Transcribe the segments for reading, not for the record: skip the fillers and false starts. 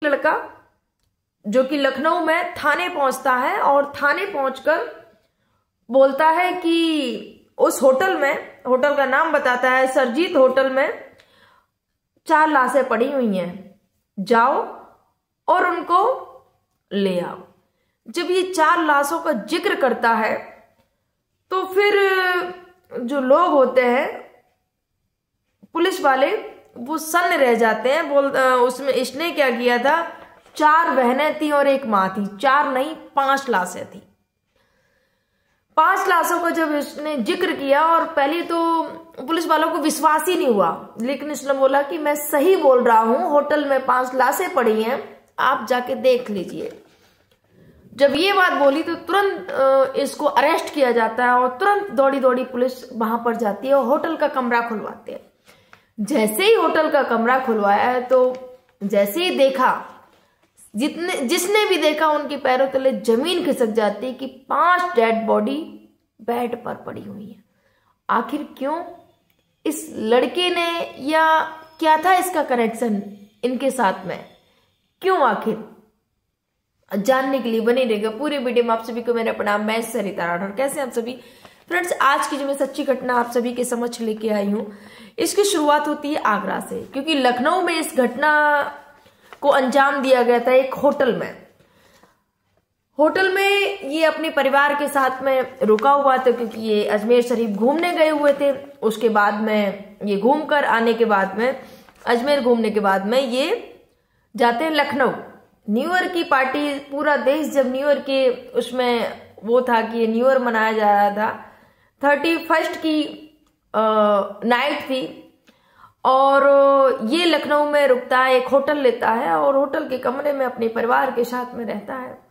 लड़का जो कि लखनऊ में थाने पहुंचता है और थाने पहुंचकर बोलता है कि उस होटल में, होटल का नाम बताता है, सरजीत होटल में 4 लाशें पड़ी हुई हैं, जाओ और उनको ले आओ। जब ये 4 लाशों का जिक्र करता है तो फिर जो लोग होते हैं, पुलिस वाले, वो सन्न रह जाते हैं। उसमें इसने क्या किया था, 4 बहनें थी और एक माँ थी। 4 नहीं, 5 लाशें थी। 5 लाशों का जब इसने जिक्र किया और पहले तो पुलिस वालों को विश्वास ही नहीं हुआ, लेकिन इसने बोला कि मैं सही बोल रहा हूं, होटल में 5 लाशें पड़ी हैं, आप जाके देख लीजिए। जब ये बात बोली तो तुरंत इसको अरेस्ट किया जाता है और तुरंत दौड़ी दौड़ी पुलिस वहां पर जाती है और होटल का कमरा खुलवाते हैं। जैसे ही होटल का कमरा खुलवाया है तो जैसे ही देखा, जिसने भी देखा उनके पैरों तले जमीन खिसक जाती है कि 5 डेड बॉडी बेड पर पड़ी हुई है। आखिर क्यों? इस लड़के ने, या क्या था इसका कनेक्शन इनके साथ में, क्यों? आखिर जानने के लिए बने रहेगा पूरे वीडियो में। आप सभी को मेरा प्रणाम, मैं सरिता राठौर। कैसे आप सभी फ्रेंड्स? आज की जो मैं सच्ची घटना आप सभी के समक्ष लेके आई हूं, इसकी शुरुआत होती है आगरा से, क्योंकि लखनऊ में इस घटना को अंजाम दिया गया था एक होटल में। होटल में ये अपने परिवार के साथ में रुका हुआ था, क्योंकि ये अजमेर शरीफ घूमने गए हुए थे। उसके बाद में ये घूम कर आने के बाद में, अजमेर घूमने के बाद में ये जाते हैं लखनऊ। न्यू ईयर की पार्टी, पूरा देश जब न्यू ईयर के उसमें वो था कि ये न्यू ईयर मनाया जा रहा था, 31st की नाइट थी, और ये लखनऊ में रुकता है, एक होटल लेता है और होटल के कमरे में अपने परिवार के साथ में रहता है।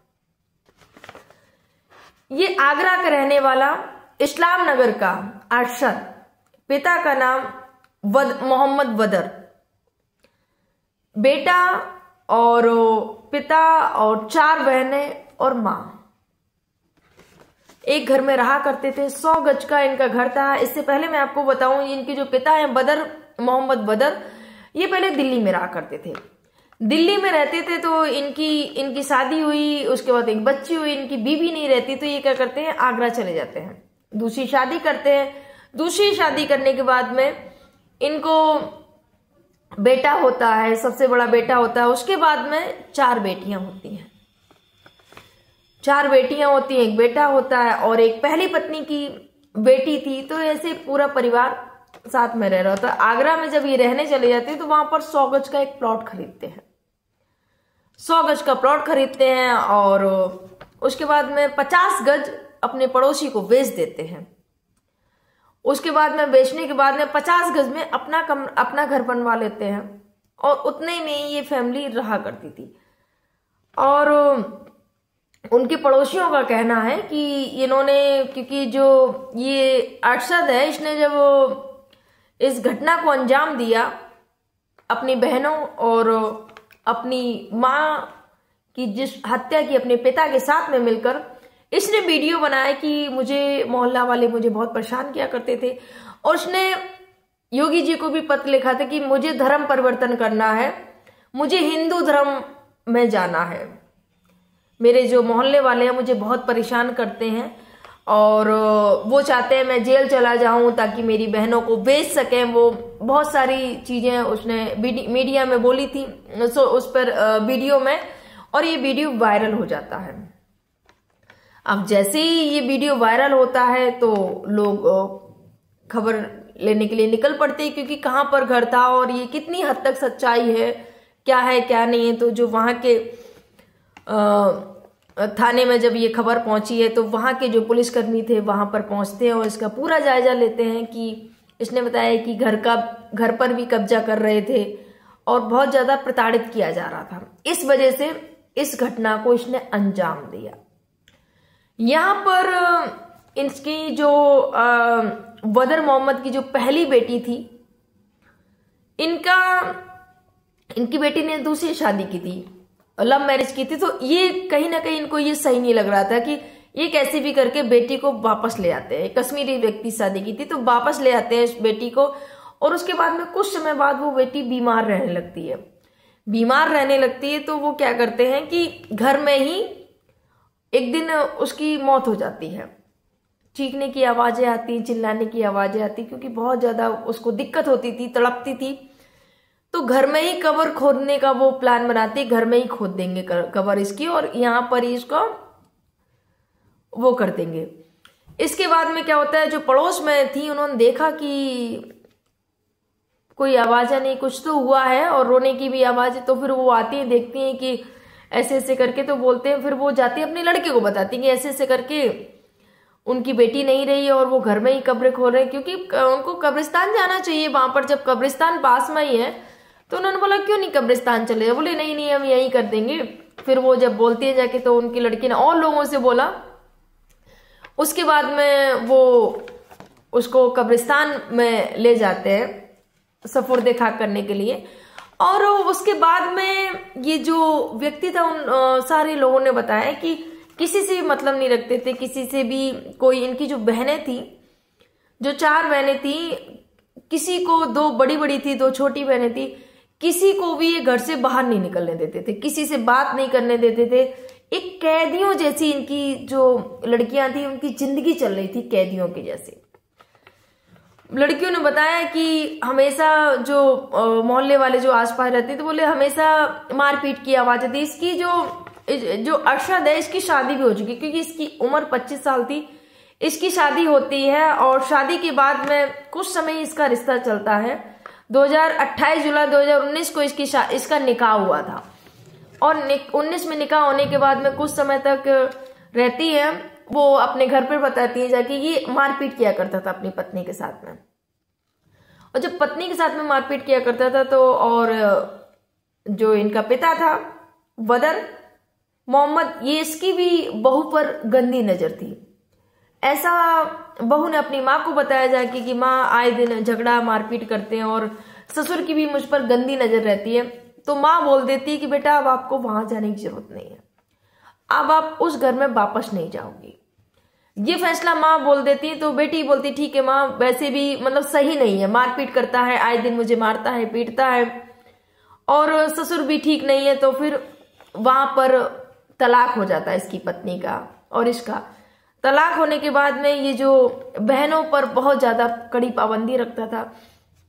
ये आगरा का रहने वाला, इस्लाम नगर का अरशद, पिता का नाम मोहम्मद बदर, बेटा और पिता और 4 बहनें और मां एक घर में रहा करते थे। 100 गज का इनका घर था। इससे पहले मैं आपको बताऊं, इनके जो पिता हैं बदर, मोहम्मद बदर, ये पहले दिल्ली में रहा करते थे। दिल्ली में रहते थे तो इनकी शादी हुई, उसके बाद एक बच्ची हुई, इनकी बीवी नहीं रहती तो ये क्या करते हैं, आगरा चले जाते हैं, दूसरी शादी करते हैं। दूसरी शादी करने के बाद में इनको बेटा होता है, सबसे बड़ा बेटा होता है। उसके बाद में 4 बेटियां होती हैं। 4 बेटियां होती हैं, एक बेटा होता है और एक पहली पत्नी की बेटी थी। तो ऐसे पूरा परिवार साथ में रह रहा होता है। आगरा में जब ये रहने चले जाते हैं तो वहां पर 100 गज का एक प्लॉट खरीदते हैं। 100 गज का प्लॉट खरीदते हैं और उसके बाद में 50 गज अपने पड़ोसी को बेच देते हैं। उसके बाद में बेचने के बाद में 50 गज में अपना घर बनवा लेते हैं और उतने में ये फैमिली रहा करती थी। और उनके पड़ोसियों का कहना है कि इन्होंने, क्योंकि जो ये अरशद है, इसने जब इस घटना को अंजाम दिया, अपनी बहनों और अपनी मां की जिस हत्या की अपने पिता के साथ में मिलकर, इसने वीडियो बनाया कि मुझे मोहल्ला वाले मुझे बहुत परेशान किया करते थे, और उसने योगी जी को भी पत्र लिखा था कि मुझे धर्म परिवर्तन करना है, मुझे हिंदू धर्म में जाना है, मेरे जो मोहल्ले वाले हैं मुझे बहुत परेशान करते हैं और वो चाहते हैं मैं जेल चला जाऊं ताकि मेरी बहनों को बेच सकें। वो बहुत सारी चीजें उसने मीडिया में बोली थी, उस पर वीडियो में, और ये वीडियो वायरल हो जाता है। अब जैसे ही ये वीडियो वायरल होता है तो लोग खबर लेने के लिए निकल पड़ते हैं, क्योंकि कहां पर घर था और ये कितनी हद तक सच्चाई है क्या नहीं है। तो जो वहां के थाने में जब ये खबर पहुंची है तो वहां के जो पुलिसकर्मी थे वहां पर पहुंचते हैं और इसका पूरा जायजा लेते हैं कि इसने बताया कि घर पर भी कब्जा कर रहे थे और बहुत ज्यादा प्रताड़ित किया जा रहा था। इस वजह से इस घटना को इसने अंजाम दिया। यहां पर इसकी जो बदर मोहम्मद की जो पहली बेटी थी, इनकी बेटी ने दूसरी शादी की थी, लव मैरिज की थी। तो ये कहीं ना कहीं इनको ये सही नहीं लग रहा था कि ये कैसे भी करके बेटी को वापस ले आते हैं। कश्मीरी व्यक्ति शादी की थी तो वापस ले आते हैं इस बेटी को, और उसके बाद में कुछ समय बाद वो बेटी बीमार रहने लगती है। बीमार रहने लगती है तो वो क्या करते हैं कि घर में ही एक दिन उसकी मौत हो जाती है। चीखने की आवाजें आती, चिल्लाने की आवाजें आती, क्योंकि बहुत ज्यादा उसको दिक्कत होती थी, तड़पती थी। तो घर में ही कब्र खोदने का वो प्लान बनाते, घर में ही खोद देंगे कब्र इसकी, और यहाँ पर ही इसको वो कर देंगे। इसके बाद में क्या होता है, जो पड़ोस में थी उन्होंने देखा कि कोई आवाज नहीं, कुछ तो हुआ है, और रोने की भी आवाज है। तो फिर वो आती है, देखती हैं कि ऐसे ऐसे करके, तो बोलते हैं, फिर वो जाती है अपने लड़के को बताती है कि ऐसे ऐसे करके उनकी बेटी नहीं रही है और वो घर में ही कब्र खोल रहे हैं, क्योंकि उनको कब्रिस्तान जाना चाहिए। वहां पर जब कब्रिस्तान पास में ही है तो उन्होंने बोला क्यों नहीं कब्रिस्तान चले जाए, बोले नहीं नहीं हम यही कर देंगे। फिर वो जब बोलती है जाके, तो उनकी लड़की ने और लोगों से बोला। उसके बाद में वो उसको कब्रिस्तान में ले जाते हैं सफुर्दे खाक करने के लिए। और उसके बाद में ये जो व्यक्ति था, उन सारे लोगों ने बताया कि किसी से भी मतलब नहीं रखते थे, किसी से भी कोई, इनकी जो बहनें थी, जो 4 बहनें थी, किसी को 2 बड़ी बड़ी थी, 2 छोटी बहनें थी, किसी को भी ये घर से बाहर नहीं निकलने देते थे, किसी से बात नहीं करने देते थे। एक कैदियों जैसी इनकी जो लड़कियां थी, उनकी जिंदगी चल रही थी कैदियों की जैसे। लड़कियों ने बताया कि हमेशा जो मोहल्ले वाले जो आसपास रहते थे, बोले हमेशा मारपीट की आवाज आती। इसकी जो अरशद है, इसकी शादी भी हो चुकी, क्योंकि इसकी उम्र 25 साल थी। इसकी शादी होती है और शादी के बाद में कुछ समय इसका रिश्ता चलता है। 28 जुलाई 2019 को इसका निकाह हुआ था, और 19 में निकाह होने के बाद में कुछ समय तक रहती है। वो अपने घर पर बताती है जाके, ये मारपीट किया करता था अपनी पत्नी के साथ में। और जब पत्नी के साथ में मारपीट किया करता था तो, और जो इनका पिता था बदर मोहम्मद, ये इसकी भी बहू पर गंदी नजर थी। ऐसा बहू ने अपनी माँ को बताया जाके कि माँ आए दिन झगड़ा मारपीट करते हैं और ससुर की भी मुझ पर गंदी नजर रहती है। तो माँ बोल देती है कि बेटा अब आपको वहां जाने की जरूरत नहीं है, अब आप उस घर में वापस नहीं जाओगी। ये फैसला माँ बोल देती है। तो बेटी बोलती ठीक है माँ, वैसे भी मतलब सही नहीं है, मारपीट करता है, आए दिन मुझे मारता है, पीटता है, और ससुर भी ठीक नहीं है। तो फिर वहां पर तलाक हो जाता है इसकी पत्नी का और इसका। तलाक होने के बाद में ये जो बहनों पर बहुत ज्यादा कड़ी पाबंदी रखता था।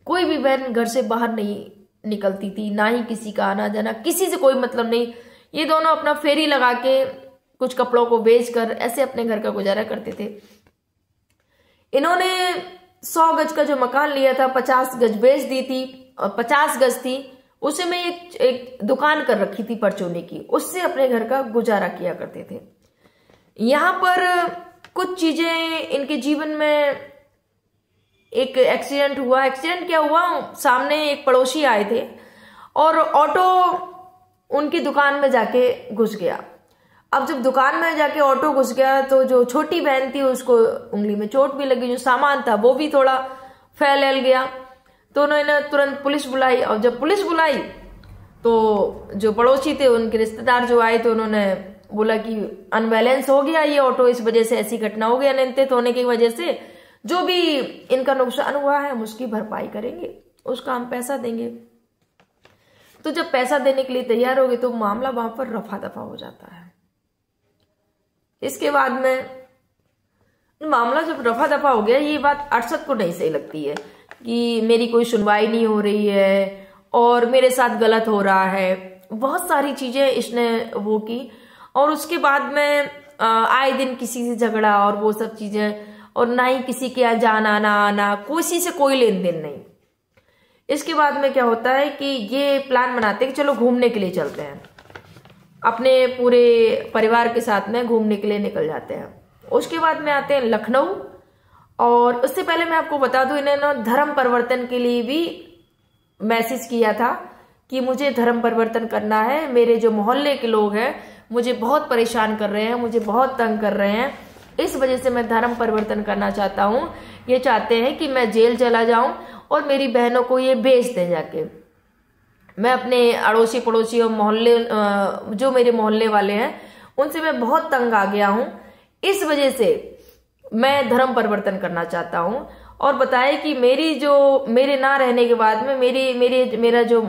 कोई भी बहन घर से बाहर नहीं निकलती थी, ना ही किसी का आना जाना, किसी से कोई मतलब नहीं। ये दोनों अपना फेरी लगा के कुछ कपड़ों को बेचकर ऐसे अपने घर का गुजारा करते थे। इन्होंने 100 गज का जो मकान लिया था, 50 गज बेच दी थी, और 50 गज थी उसे में एक दुकान कर रखी थी परचूनी की, उससे अपने घर का गुजारा किया करते थे। यहाँ पर कुछ चीजें इनके जीवन में, एक एक्सीडेंट हुआ। एक्सीडेंट क्या हुआ, सामने एक पड़ोसी आए थे और ऑटो उनकी दुकान में जाके घुस गया। अब जब दुकान में जाके ऑटो घुस गया तो जो छोटी बहन थी उसको उंगली में चोट भी लगी, जो सामान था वो भी थोड़ा फैल गया। तो उन्होंने तुरंत पुलिस बुलाई, और जब पुलिस बुलाई तो जो पड़ोसी थे, उनके रिश्तेदार जो आए, तो उन्होंने बोला कि अनबैलेंस हो गया ये ऑटो, इस वजह से ऐसी घटना हो गई, अनियंत्रित होने की वजह से जो भी इनका नुकसान हुआ है हम उसकी भरपाई करेंगे, उसका हम पैसा देंगे। तो जब पैसा देने के लिए तैयार हो गए तो मामला वहां पर रफा दफा हो जाता है। इसके बाद में मामला जब रफा दफा हो गया, ये बात अरशद को नहीं सही लगती है कि मेरी कोई सुनवाई नहीं हो रही है और मेरे साथ गलत हो रहा है। बहुत सारी चीजें इसने वो की, और उसके बाद में आए दिन किसी से झगड़ा और वो सब चीजें, और ना ही किसी के यहाँ जाना ना आना, किसी से कोई लेन देन नहीं। इसके बाद में क्या होता है कि ये प्लान बनाते हैं कि चलो घूमने के लिए चलते हैं, अपने पूरे परिवार के साथ में घूमने के लिए निकल जाते हैं। उसके बाद में आते हैं लखनऊ, और उससे पहले मैं आपको बता दूं, इन्होंने धर्म परिवर्तन के लिए भी मैसेज किया था कि मुझे धर्म परिवर्तन करना है, मेरे जो मोहल्ले के लोग हैं मुझे बहुत परेशान कर रहे हैं, मुझे बहुत तंग कर रहे हैं, इस वजह से मैं धर्म परिवर्तन करना चाहता हूं। ये चाहते हैं कि मैं जेल चला जाऊं और मेरी बहनों को ये बेच दें जाके। मैं अपने अड़ोसी पड़ोसी और मोहल्ले, जो मेरे मोहल्ले वाले हैं, उनसे मैं बहुत तंग आ गया हूं, इस वजह से मैं धर्म परिवर्तन करना चाहता हूं। और बताया कि मेरे ना रहने के बाद में मेरा जो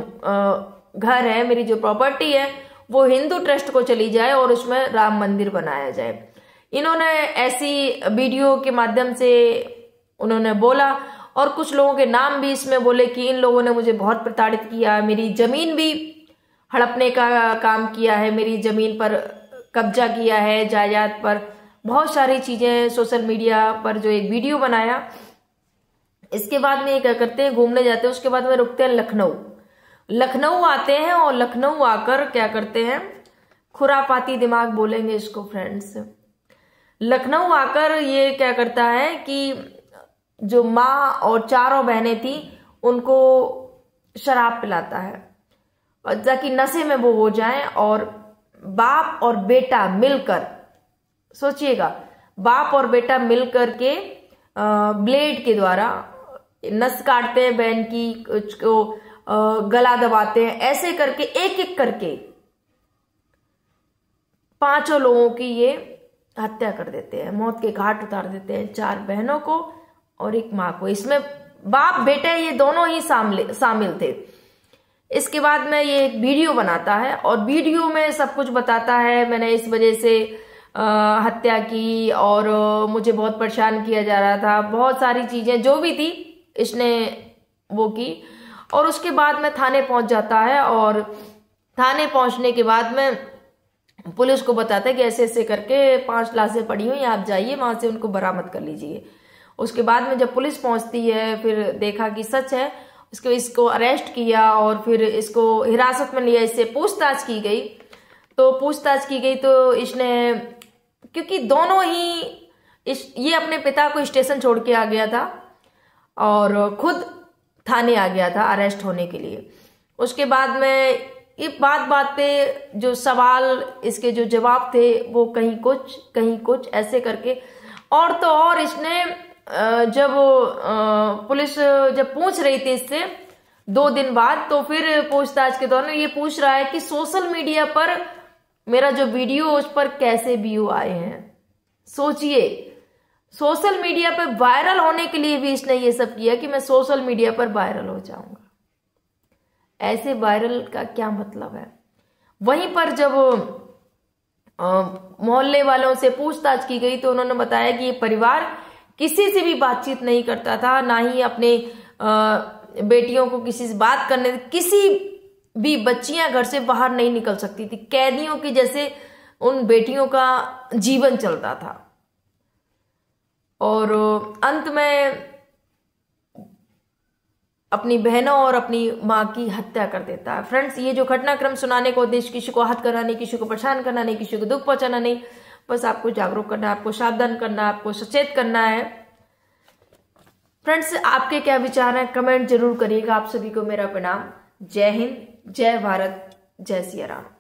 घर है, मेरी जो प्रॉपर्टी है वो हिंदू ट्रस्ट को चली जाए और उसमें राम मंदिर बनाया जाए। इन्होंने ऐसी वीडियो के माध्यम से उन्होंने बोला और कुछ लोगों के नाम भी इसमें बोले कि इन लोगों ने मुझे बहुत प्रताड़ित किया, मेरी जमीन भी हड़पने का काम किया है, मेरी जमीन पर कब्जा किया है, जायदाद पर बहुत सारी चीजें सोशल मीडिया पर जो एक वीडियो बनाया। इसके बाद में ये क्या करते हैं, घूमने जाते हैं, उसके बाद में रुकते हैं लखनऊ आते हैं और लखनऊ आकर क्या करते हैं, खुरापाती दिमाग बोलेंगे इसको फ्रेंड्स। लखनऊ आकर ये क्या करता है कि जो माँ और चारों बहनें थी उनको शराब पिलाता है और ताकि नशे में वो हो जाएं, और बाप और बेटा मिलकर, सोचिएगा, बाप और बेटा मिलकर के ब्लेड के द्वारा नस काटते हैं बहन की, उसको गला दबाते हैं, ऐसे करके एक एक करके 5 लोगों की ये हत्या कर देते हैं, मौत के घाट उतार देते हैं, 4 बहनों को और एक माँ को। इसमें बाप बेटे ये दोनों ही शामिल थे। इसके बाद में ये एक वीडियो बनाता है और वीडियो में सब कुछ बताता है, मैंने इस वजह से हत्या की और मुझे बहुत परेशान किया जा रहा था, बहुत सारी चीजें जो भी थी इसने वो की। और उसके बाद में थाने पहुंच जाता है और थाने पहुंचने के बाद में पुलिस को बताता है कि ऐसे ऐसे करके 5 लाशें पड़ी हुई, आप जाइए वहां से उनको बरामद कर लीजिए। उसके बाद में जब पुलिस पहुंचती है, फिर देखा कि सच है, इसको अरेस्ट किया और फिर इसको हिरासत में लिया, इससे पूछताछ की गई। तो इसने, क्योंकि दोनों ही ये अपने पिता को स्टेशन छोड़ के आ गया था और खुद थाने आ गया था अरेस्ट होने के लिए। उसके बाद में ये बात पे जो सवाल, इसके जो जवाब थे वो कहीं कुछ ऐसे करके, और तो और इसने जब पुलिस जब पूछ रही थी इससे 2 दिन बाद, तो फिर पूछताछ के दौरान ये पूछ रहा है कि सोशल मीडिया पर मेरा जो वीडियो उस पर कैसे व्यू आए हैं। सोचिए, सोशल मीडिया पर वायरल होने के लिए भी इसने ये सब किया कि मैं सोशल मीडिया पर वायरल हो जाऊंगा। ऐसे वायरल का क्या मतलब है। वहीं पर जब मोहल्ले वालों से पूछताछ की गई तो उन्होंने बताया कि ये परिवार किसी से भी बातचीत नहीं करता था, ना ही अपने बेटियों को किसी से बात करने, किसी भी बच्चियां घर से बाहर नहीं निकल सकती थी, कैदियों की जैसे उन बेटियों का जीवन चलता था। और अंत में अपनी बहनों और अपनी माँ की हत्या कर देता है। फ्रेंड्स, ये जो घटनाक्रम सुनाने का उद्देश्य किसी को आहत करना नहीं, किसी को परेशान करना नहीं, किसी को दुख पहुंचाना नहीं, बस आपको जागरूक करना है, आपको सावधान करना है, आपको सचेत करना है। फ्रेंड्स, आपके क्या विचार हैं कमेंट जरूर करिएगा। आप सभी को मेरा प्रणाम। जय हिंद, जय भारत, जय सिया राम।